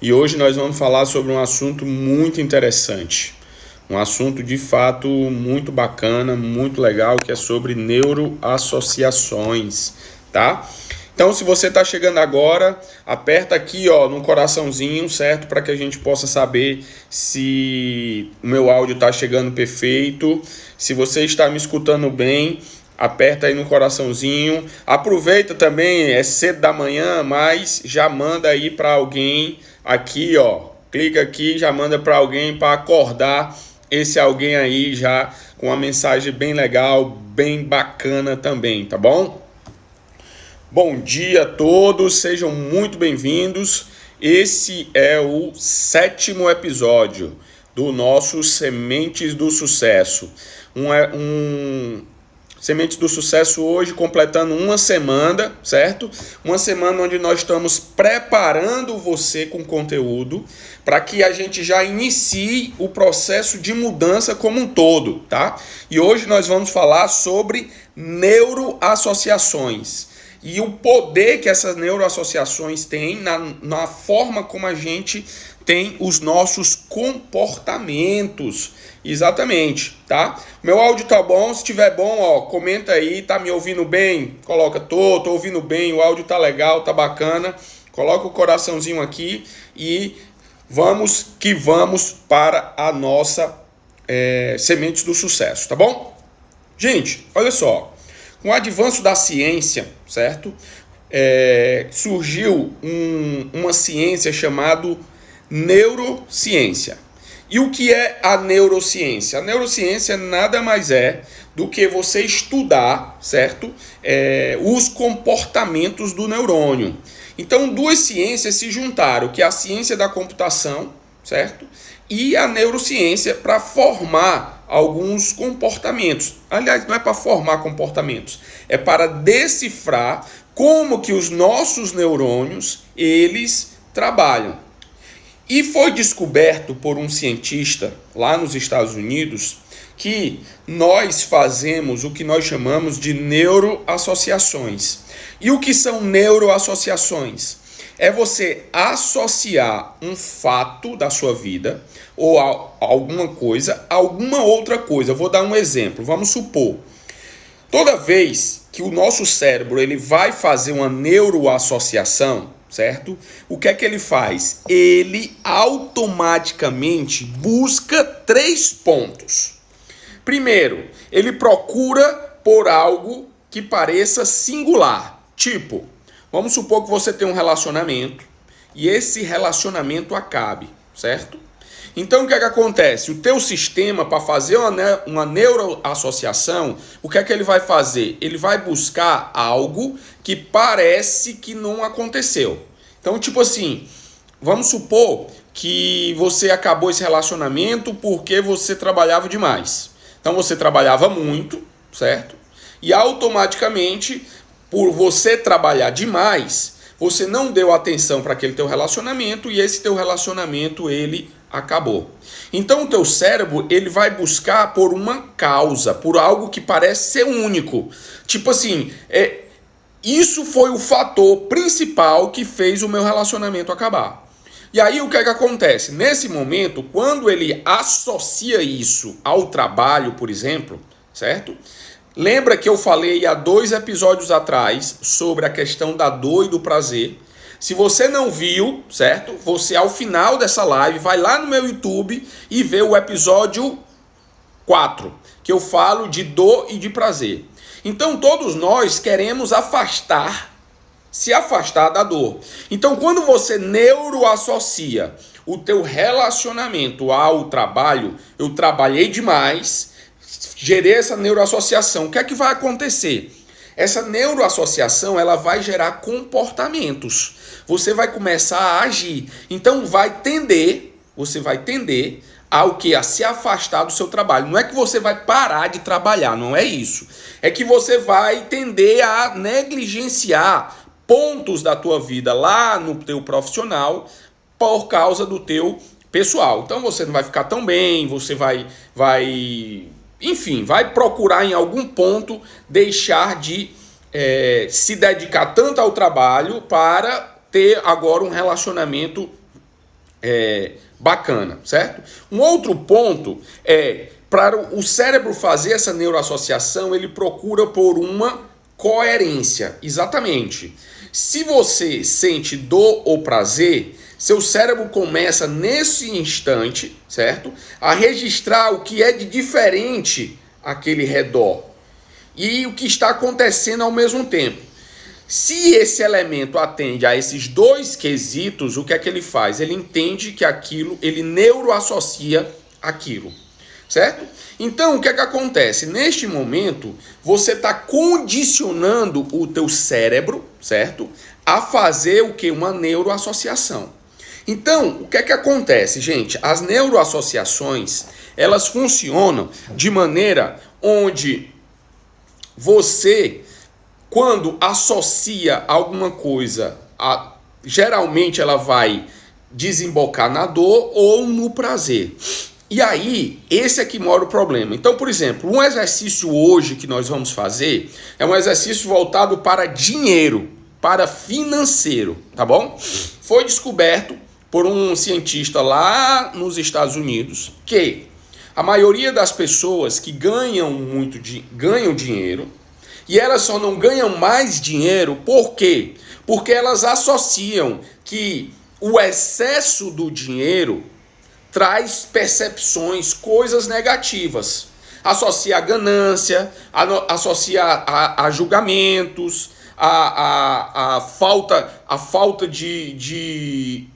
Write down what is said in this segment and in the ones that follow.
E hoje nós vamos falar sobre um assunto muito interessante. Um assunto de fato muito bacana, muito legal, que é sobre neuroassociações, tá? Então, se você está chegando agora, aperta aqui, ó, no coraçãozinho, certo? Para que a gente possa saber se o meu áudio está chegando perfeito. Se você está me escutando bem, aperta aí no coraçãozinho. Aproveita também, é cedo da manhã, mas já manda aí para alguém aqui, ó. Clica aqui, já manda para alguém para acordar esse alguém aí já com uma mensagem bem legal, bem bacana também, tá bom? Bom dia a todos, sejam muito bem-vindos. Esse é o 7º episódio do nosso Sementes do Sucesso. Sementes do Sucesso hoje completando uma semana, certo? Uma semana onde nós estamos preparando você com conteúdo para que a gente já inicie o processo de mudança como um todo, tá? E hoje nós vamos falar sobre neuroassociações e o poder que essas neuroassociações têm na forma como a gente tem os nossos comportamentos. Exatamente, tá? Meu áudio tá bom? Se tiver bom, ó, comenta aí, tá me ouvindo bem? Coloca, tô ouvindo bem, o áudio tá legal, tá bacana. Coloca o coraçãozinho aqui e vamos que vamos para a nossa Sementes do Sucesso, tá bom? Gente, olha só. Com o avanço da ciência, certo? Surgiu uma ciência chamada neurociência. E o que é a neurociência? A neurociência nada mais é do que você estudar, certo? Os comportamentos do neurônio. Então, duas ciências se juntaram, que é a ciência da computação, certo? E a neurociência para formar alguns comportamentos. Aliás, não é para formar comportamentos, é para decifrar como que os nossos neurônios, eles trabalham. E foi descoberto por um cientista lá nos Estados Unidos que nós fazemos o que nós chamamos de neuroassociações. E o que são neuroassociações? É você associar um fato da sua vida ou alguma coisa a alguma outra coisa. Eu vou dar um exemplo. Vamos supor, toda vez que o nosso cérebro ele vai fazer uma neuroassociação, certo? O que é que ele faz? Ele automaticamente busca 3 pontos. Primeiro, ele procura por algo que pareça singular. Tipo, vamos supor que você tem um relacionamento e esse relacionamento acabe, certo? Então, o que é que acontece? O teu sistema, para fazer uma neuroassociação, o que é que ele vai fazer? Ele vai buscar algo que parece que não aconteceu. Então, tipo assim, vamos supor que você acabou esse relacionamento porque você trabalhava demais. Então, você trabalhava muito, certo? E automaticamente, por você trabalhar demais, você não deu atenção para aquele teu relacionamento e esse teu relacionamento, ele acabou. Então o teu cérebro ele vai buscar por uma causa, por algo que parece ser único. Tipo assim, isso foi o fator principal que fez o meu relacionamento acabar. E aí o que é que acontece? Nesse momento, quando ele associa isso ao trabalho, por exemplo, certo? Lembra que eu falei há 2 episódios atrás sobre a questão da dor e do prazer? Se você não viu, certo? Você ao final dessa live vai lá no meu YouTube e vê o episódio 4, que eu falo de dor e de prazer. Então todos nós queremos se afastar da dor. Então quando você neuroassocia o teu relacionamento ao trabalho, eu trabalhei demais, gerei essa neuroassociação, o que é que vai acontecer? Essa neuroassociação ela vai gerar comportamentos. Você vai começar a agir. Então você vai tender ao que? A se afastar do seu trabalho. Não é que você vai parar de trabalhar, não é isso. É que você vai tender a negligenciar pontos da tua vida lá no teu profissional por causa do teu pessoal. Então você não vai ficar tão bem, você vai procurar em algum ponto deixar de se dedicar tanto ao trabalho para ter agora um relacionamento bacana, certo? Um outro ponto é, para o cérebro fazer essa neuroassociação, ele procura por uma coerência, exatamente. Se você sente dor ou prazer, seu cérebro começa nesse instante, certo? A registrar o que é de diferente àquele redor e o que está acontecendo ao mesmo tempo. Se esse elemento atende a esses dois quesitos, o que é que ele faz? Ele entende que aquilo, ele neuroassocia aquilo, certo? Então, o que é que acontece? Neste momento, você está condicionando o teu cérebro, certo? A fazer o que? Uma neuroassociação. Então, o que é que acontece, gente? As neuroassociações, elas funcionam de maneira onde você, quando associa alguma coisa, geralmente ela vai desembocar na dor ou no prazer. E aí, esse é que mora o problema. Então, por exemplo, um exercício hoje que nós vamos fazer é um exercício voltado para dinheiro, para financeiro, tá bom? Foi descoberto por um cientista lá nos Estados Unidos que a maioria das pessoas que ganham dinheiro, e elas só não ganham mais dinheiro, por quê? Porque elas associam que o excesso do dinheiro traz percepções, coisas negativas. Associa a ganância, associa a julgamentos, a falta de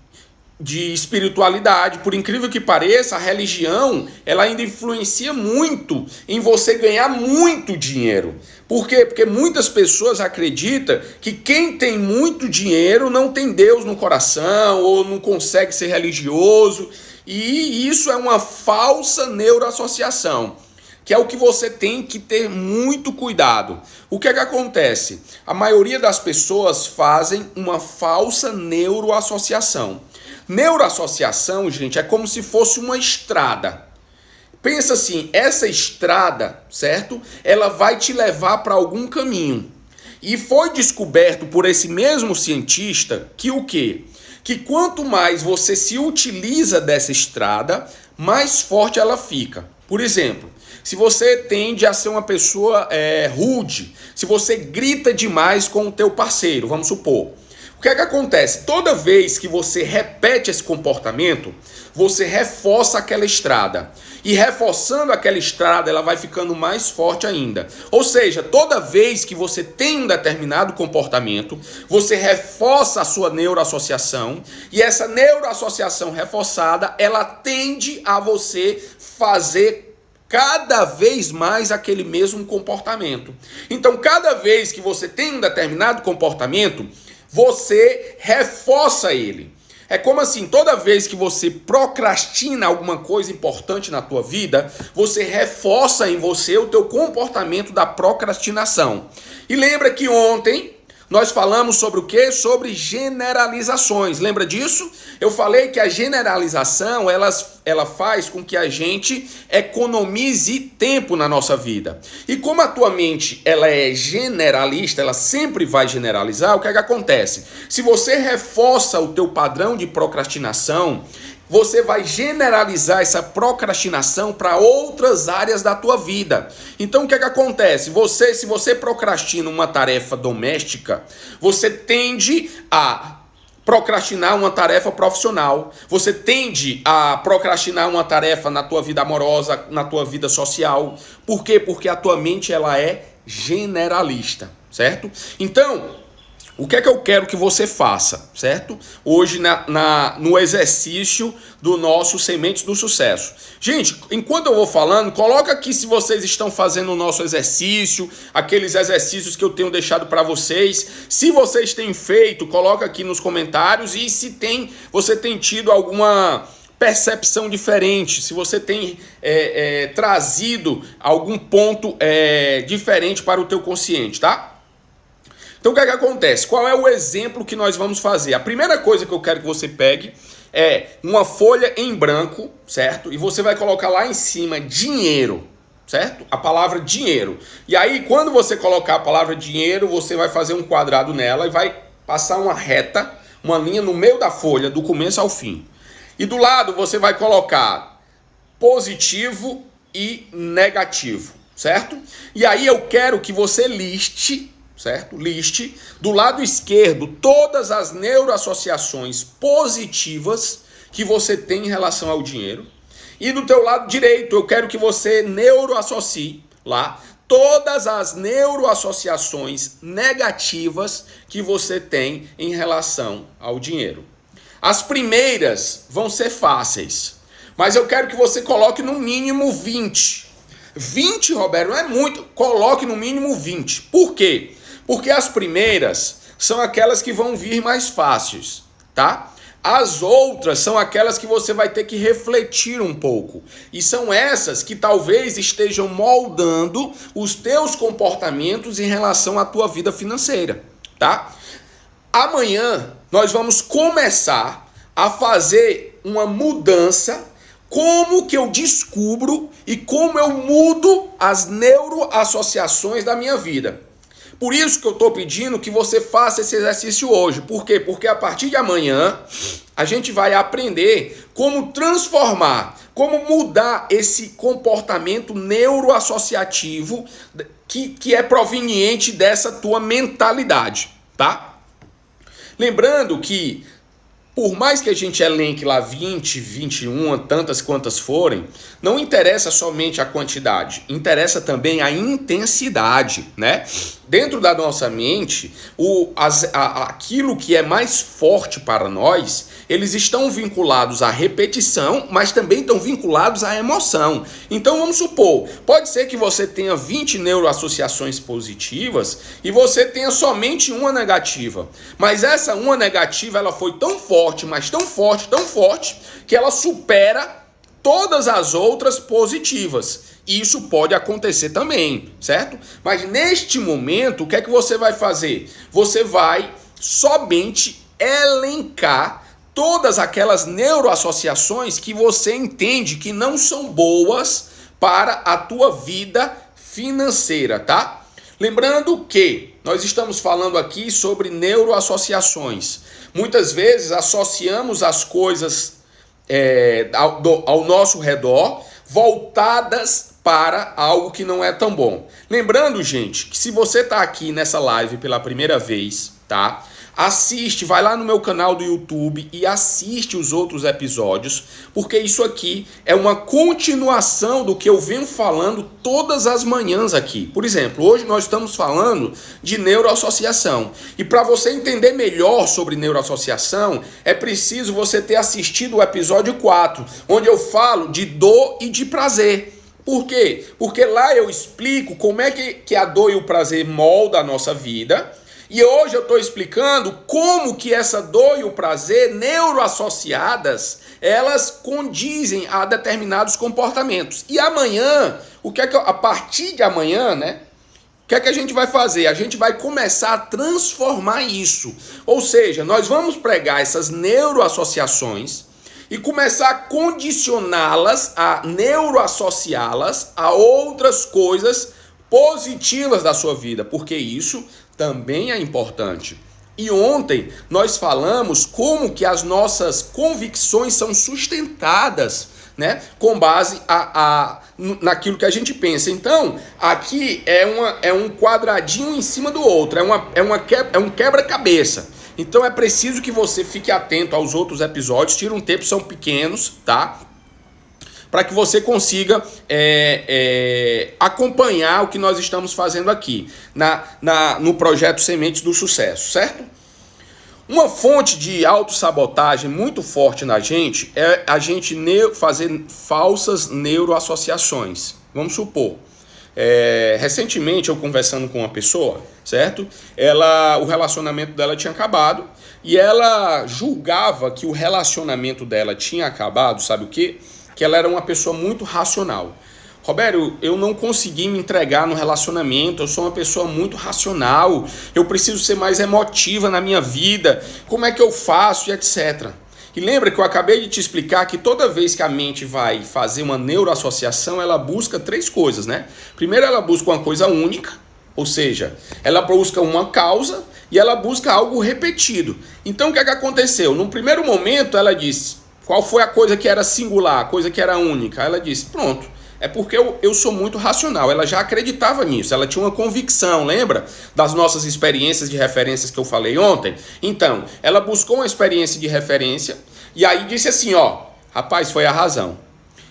espiritualidade. Por incrível que pareça, a religião ela ainda influencia muito em você ganhar muito dinheiro. Por quê? Porque muitas pessoas acreditam que quem tem muito dinheiro não tem Deus no coração ou não consegue ser religioso. E isso é uma falsa neuroassociação, que é o que você tem que ter muito cuidado. O que é que acontece? A maioria das pessoas fazem uma falsa neuroassociação. Neuroassociação, gente, é como se fosse uma estrada. Pensa assim, essa estrada, certo? Ela vai te levar para algum caminho. E foi descoberto por esse mesmo cientista que o quê? Que quanto mais você se utiliza dessa estrada, mais forte ela fica. Por exemplo, se você tende a ser uma pessoa rude, se você grita demais com o teu parceiro, vamos supor. O que é que acontece? Toda vez que você repete esse comportamento, você reforça aquela estrada. E reforçando aquela estrada, ela vai ficando mais forte ainda. Ou seja, toda vez que você tem um determinado comportamento, você reforça a sua neuroassociação. E essa neuroassociação reforçada, ela tende a você fazer cada vez mais aquele mesmo comportamento. Então, cada vez que você tem um determinado comportamento, você reforça ele. É como assim, toda vez que você procrastina alguma coisa importante na tua vida, você reforça em você o teu comportamento da procrastinação. E lembra que ontem nós falamos sobre o quê? Sobre generalizações. Lembra disso? Eu falei que a generalização, ela faz com que a gente economize tempo na nossa vida. E como a tua mente ela é generalista, ela sempre vai generalizar, o que é que acontece? Se você reforça o teu padrão de procrastinação, você vai generalizar essa procrastinação para outras áreas da tua vida. Então o que é que acontece? Se você procrastina uma tarefa doméstica, você tende a procrastinar uma tarefa profissional. Você tende a procrastinar uma tarefa na tua vida amorosa, na tua vida social. Por quê? Porque a tua mente ela é generalista, certo? Então, o que é que eu quero que você faça, certo? Hoje no exercício do nosso Sementes do Sucesso. Gente, enquanto eu vou falando, coloca aqui se vocês estão fazendo o nosso exercício, aqueles exercícios que eu tenho deixado para vocês. Se vocês têm feito, coloca aqui nos comentários e se você tem tido alguma percepção diferente, se você tem trazido algum ponto diferente para o teu consciente, tá? Então o que é que acontece? Qual é o exemplo que nós vamos fazer? A primeira coisa que eu quero que você pegue é uma folha em branco, certo? E você vai colocar lá em cima dinheiro, certo? A palavra dinheiro. E aí quando você colocar a palavra dinheiro, você vai fazer um quadrado nela e vai passar uma reta, uma linha no meio da folha, do começo ao fim. E do lado você vai colocar positivo e negativo, certo? E aí eu quero que você liste, certo? Liste do lado esquerdo todas as neuroassociações positivas que você tem em relação ao dinheiro. E do teu lado direito eu quero que você neuroassocie lá todas as neuroassociações negativas que você tem em relação ao dinheiro. As primeiras vão ser fáceis, mas eu quero que você coloque no mínimo 20. 20, Roberto, não é muito. Coloque no mínimo 20. Por quê? Porque as primeiras são aquelas que vão vir mais fáceis, tá? As outras são aquelas que você vai ter que refletir um pouco. E são essas que talvez estejam moldando os teus comportamentos em relação à tua vida financeira, tá? Amanhã nós vamos começar a fazer uma mudança, como que eu descubro e como eu mudo as neuroassociações da minha vida. Por isso que eu estou pedindo que você faça esse exercício hoje. Por quê? Porque a partir de amanhã a gente vai aprender como transformar, como mudar esse comportamento neuroassociativo que é proveniente dessa tua mentalidade, tá? Lembrando que, por mais que a gente elenque lá 20, 21, tantas quantas forem, não interessa somente a quantidade, interessa também a intensidade, né? Dentro da nossa mente, aquilo que é mais forte para nós, eles estão vinculados à repetição, mas também estão vinculados à emoção. Então vamos supor, pode ser que você tenha 20 neuroassociações positivas e você tenha somente uma negativa. Mas essa uma negativa, ela foi tão forte, mas tão forte, que ela supera todas as outras positivas. Isso pode acontecer também, certo? Mas neste momento, o que é que você vai fazer? Você vai somente elencar todas aquelas neuroassociações que você entende que não são boas para a tua vida financeira, tá? Lembrando que nós estamos falando aqui sobre neuroassociações. Muitas vezes associamos as coisas ao nosso redor voltadas para algo que não é tão bom. Lembrando, gente, que se você está aqui nessa live pela primeira vez, tá? Assiste, vai lá no meu canal do YouTube e assiste os outros episódios, porque isso aqui é uma continuação do que eu venho falando todas as manhãs aqui. Por exemplo, hoje nós estamos falando de neuroassociação. E para você entender melhor sobre neuroassociação, é preciso você ter assistido o episódio 4, onde eu falo de dor e de prazer. Por quê? Porque lá eu explico como é que a dor e o prazer moldam a nossa vida. E hoje eu estou explicando como que essa dor e o prazer neuroassociadas, elas condizem a determinados comportamentos. E amanhã, a partir de amanhã, né? O que é que a gente vai fazer? A gente vai começar a transformar isso. Ou seja, nós vamos pregar essas neuroassociações e começar a condicioná-las, a neuroassociá-las a outras coisas positivas da sua vida, porque isso também é importante. E ontem nós falamos como que as nossas convicções são sustentadas, né, com base naquilo que a gente pensa. Então, aqui é um quadradinho em cima do outro, é um quebra-cabeça. Então é preciso que você fique atento aos outros episódios, tira um tempo, são pequenos, tá? Para que você consiga acompanhar o que nós estamos fazendo aqui no projeto Sementes do Sucesso, certo? Uma fonte de autossabotagem muito forte na gente é a gente fazer falsas neuroassociações. Vamos supor, recentemente eu conversando com uma pessoa, certo? O relacionamento dela tinha acabado e ela julgava que o relacionamento dela tinha acabado, sabe o quê? Que ela era uma pessoa muito racional. Roberto, eu não consegui me entregar no relacionamento, eu sou uma pessoa muito racional, eu preciso ser mais emotiva na minha vida, como é que eu faço e etc. E lembra que eu acabei de te explicar que toda vez que a mente vai fazer uma neuroassociação, ela busca 3 coisas, né? Primeiro ela busca uma coisa única, ou seja, ela busca uma causa e ela busca algo repetido. Então o que é que aconteceu? No primeiro momento ela disse, Qual foi a coisa que era singular, a coisa que era única? Ela disse, pronto, é porque eu sou muito racional. Ela já acreditava nisso, ela tinha uma convicção, lembra? Das nossas experiências de referências que eu falei ontem? Então, ela buscou uma experiência de referência e aí disse assim, ó, rapaz, foi a razão.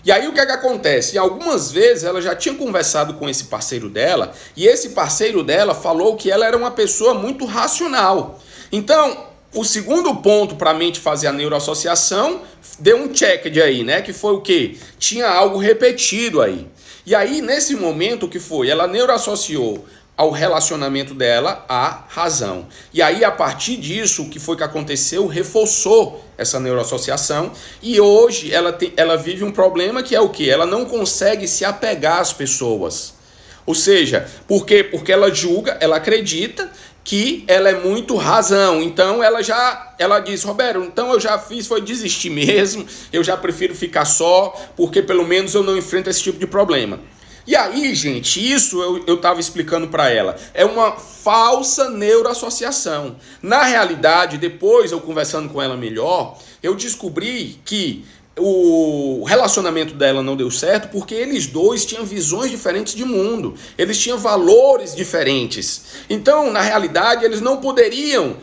E aí o que é que acontece? E algumas vezes ela já tinha conversado com esse parceiro dela e esse parceiro dela falou que ela era uma pessoa muito racional. Então, o segundo ponto para a mente fazer a neuroassociação, deu um check aí, né? Que foi o quê? Tinha algo repetido aí. E aí, nesse momento, o que foi? Ela neuroassociou ao relacionamento dela à razão. E aí, a partir disso, o que foi que aconteceu? Reforçou essa neuroassociação. E hoje ela vive um problema que é o quê? Ela não consegue se apegar às pessoas. Ou seja, por quê? Porque ela julga, ela acredita que ela é muito razão. Então ela diz, Roberto, então eu já fiz, foi desistir mesmo, eu já prefiro ficar só, porque pelo menos eu não enfrento esse tipo de problema. E aí, gente, isso eu estava explicando para ela, é uma falsa neuroassociação. Na realidade, depois eu conversando com ela melhor, eu descobri que o relacionamento dela não deu certo porque eles dois tinham visões diferentes de mundo, eles tinham valores diferentes. Então, na realidade, eles não poderiam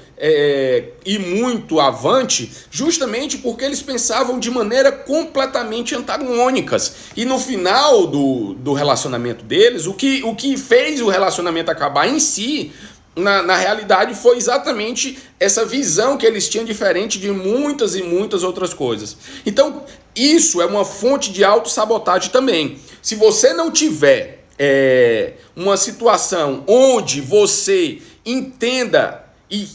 ir muito avante justamente porque eles pensavam de maneira completamente antagônicas. E no final do relacionamento deles, o que fez o relacionamento acabar em si, na realidade, foi exatamente essa visão que eles tinham diferente de muitas e muitas outras coisas. Então, isso é uma fonte de autossabotagem também. Se você não tiver uma situação onde você entenda e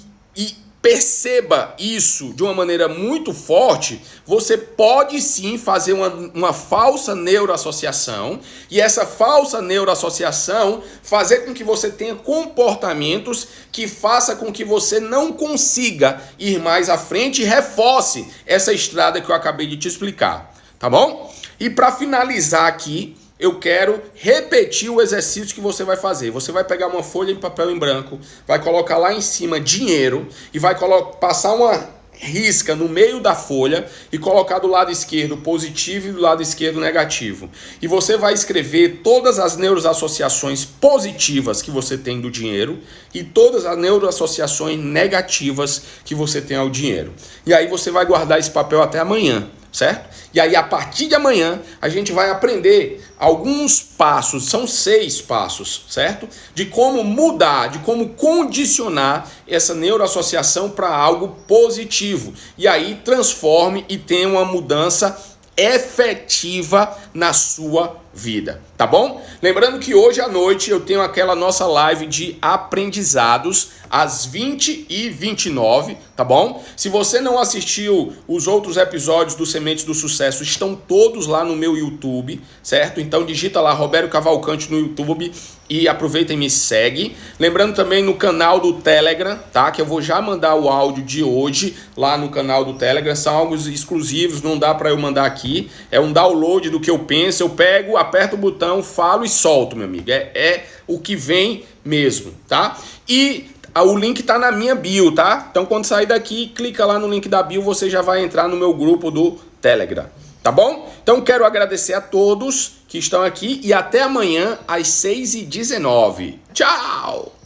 perceba isso de uma maneira muito forte, você pode sim fazer uma falsa neuroassociação, e essa falsa neuroassociação fazer com que você tenha comportamentos que faça com que você não consiga ir mais à frente e reforce essa estrada que eu acabei de te explicar, tá bom? E para finalizar aqui, eu quero repetir o exercício que você vai fazer. Você vai pegar uma folha de papel em branco, vai colocar lá em cima dinheiro e vai passar uma risca no meio da folha e colocar do lado esquerdo positivo e do lado esquerdo negativo. E você vai escrever todas as neuroassociações positivas que você tem do dinheiro e todas as neuroassociações negativas que você tem ao dinheiro. E aí você vai guardar esse papel até amanhã, certo? E aí, a partir de amanhã, a gente vai aprender alguns passos, são 6 passos, certo? De como mudar, de como condicionar essa neuroassociação para algo positivo. E aí, transforme e tenha uma mudança efetiva na sua vida, tá bom? Lembrando que hoje à noite eu tenho aquela nossa live de aprendizados às 20h29, tá bom? Se você não assistiu os outros episódios do Sementes do Sucesso, estão todos lá no meu YouTube, certo? Então digita lá Roberto Cavalcante no YouTube e aproveita e me segue. Lembrando também no canal do Telegram, tá? Que eu vou já mandar o áudio de hoje lá no canal do Telegram. São áudios exclusivos, não dá para eu mandar aqui. É um download do que eu penso, eu pego, aperto o botão, falo e solto, meu amigo. É o que vem mesmo, tá? E o link tá na minha bio, tá? Então quando sair daqui, clica lá no link da bio, você já vai entrar no meu grupo do Telegram, tá bom? Então quero agradecer a todos que estão aqui e até amanhã às 6h19. Tchau!